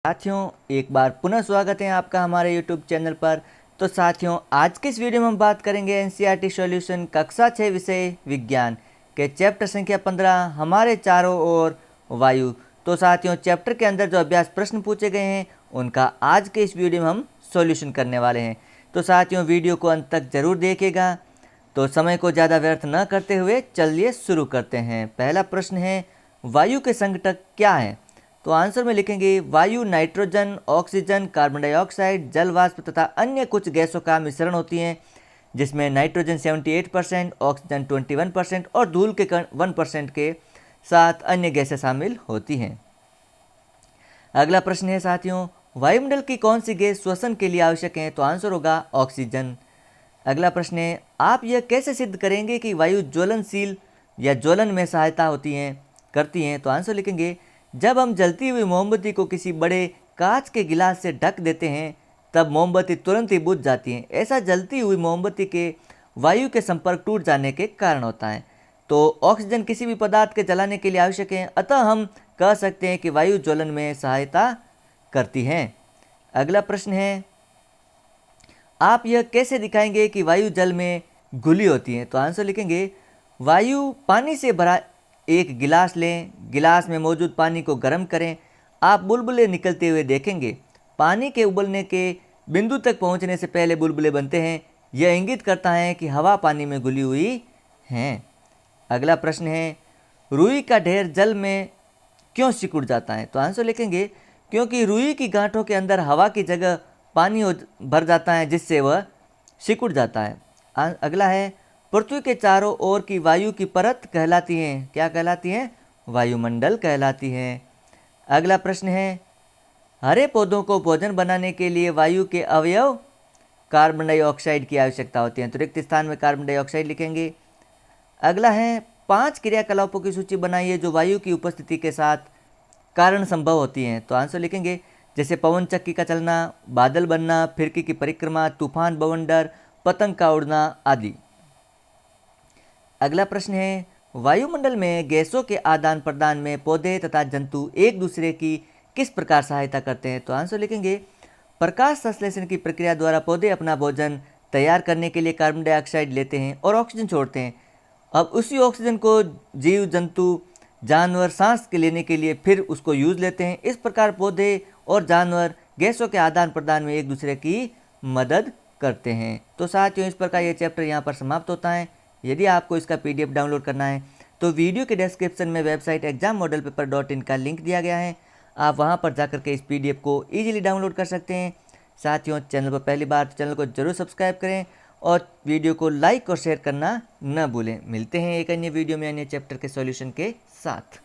साथियों, एक बार पुनः स्वागत है आपका हमारे यूट्यूब चैनल पर। तो साथियों, आज की इस वीडियो में हम बात करेंगे एनसीईआरटी सॉल्यूशन कक्षा 6 विषय विज्ञान के चैप्टर संख्या 15 हमारे चारों ओर वायु। तो साथियों, चैप्टर के अंदर जो अभ्यास प्रश्न पूछे गए हैं उनका आज के इस वीडियो में हम सॉल्यूशन करने वाले हैं। तो साथियों, वीडियो को अंत तक जरूर देखिएगा। तो समय को ज़्यादा व्यर्थ न करते हुए चलिए शुरू करते हैं। पहला प्रश्न है, वायु के संघटक क्या हैं? तो आंसर में लिखेंगे वायु नाइट्रोजन, ऑक्सीजन, कार्बन डाइऑक्साइड, जल वाष्प तथा अन्य कुछ गैसों का मिश्रण होती हैं, जिसमें नाइट्रोजन 78%, ऑक्सीजन 21% और धूल के कण 1% के साथ अन्य गैसें शामिल होती हैं। अगला प्रश्न है साथियों, वायुमंडल की कौन सी गैस श्वसन के लिए आवश्यक है? तो आंसर होगा ऑक्सीजन। अगला प्रश्न है, आप यह कैसे सिद्ध करेंगे कि वायु ज्वलनशील या ज्वलन में सहायता करती हैं? तो आंसर लिखेंगे, जब हम जलती हुई मोमबत्ती को किसी बड़े कांच के गिलास से ढक देते हैं तब मोमबत्ती तुरंत ही बुझ जाती है। ऐसा जलती हुई मोमबत्ती के वायु के संपर्क टूट जाने के कारण होता है। तो ऑक्सीजन किसी भी पदार्थ के जलाने के लिए आवश्यक है, अतः हम कह सकते हैं कि वायु ज्वलन में सहायता करती हैं। अगला प्रश्न है, आप यह कैसे दिखाएंगे कि वायु जल में घुली होती है? तो आंसर लिखेंगे, वायु पानी से भरा एक गिलास लें, गिलास में मौजूद पानी को गर्म करें, आप बुलबुले निकलते हुए देखेंगे। पानी के उबलने के बिंदु तक पहुंचने से पहले बुलबुले बनते हैं। यह इंगित करता है कि हवा पानी में घुली हुई है। अगला प्रश्न है, रुई का ढेर जल में क्यों सिकुड़ जाता है? तो आंसर लिखेंगे, क्योंकि रुई की गांठों के अंदर हवा की जगह पानी भर जाता है, जिससे वह सिकुड़ जाता है। अगला है, पृथ्वी के चारों ओर की वायु की परत कहलाती है, क्या कहलाती है? वायुमंडल कहलाती है। अगला प्रश्न है, हरे पौधों को भोजन बनाने के लिए वायु के अवयव कार्बन डाइऑक्साइड की आवश्यकता होती है, तो रिक्त स्थान में कार्बन डाइऑक्साइड लिखेंगे। अगला है, 5 क्रियाकलापों की सूची बनाइए जो वायु की उपस्थिति के साथ कारण संभव होती हैं। तो आंसर लिखेंगे, जैसे पवन चक्की का चलना, बादल बनना, फिरकी की परिक्रमा, तूफान, बवंडर, पतंग का उड़ना आदि। अगला प्रश्न है, वायुमंडल में गैसों के आदान प्रदान में पौधे तथा जंतु एक दूसरे की किस प्रकार सहायता करते हैं? तो आंसर लिखेंगे, प्रकाश संश्लेषण की प्रक्रिया द्वारा पौधे अपना भोजन तैयार करने के लिए कार्बन डाइऑक्साइड लेते हैं और ऑक्सीजन छोड़ते हैं। अब उसी ऑक्सीजन को जीव जंतु जानवर सांस के लेने के लिए फिर उसको यूज लेते हैं। इस प्रकार पौधे और जानवर गैसों के आदान प्रदान में एक दूसरे की मदद करते हैं। तो साथियों, इस प्रकार ये चैप्टर यहाँ पर समाप्त होता है। यदि आपको इसका PDF डाउनलोड करना है तो वीडियो के डिस्क्रिप्शन में वेबसाइट exammodelpaper.in का लिंक दिया गया है। आप वहां पर जाकर के इस PDF को ईजिली डाउनलोड कर सकते हैं। साथियों, चैनल पर पहली बार तो चैनल को जरूर सब्सक्राइब करें और वीडियो को लाइक और शेयर करना न भूलें। मिलते हैं एक अन्य वीडियो में अन्य चैप्टर के सॉल्यूशन के साथ।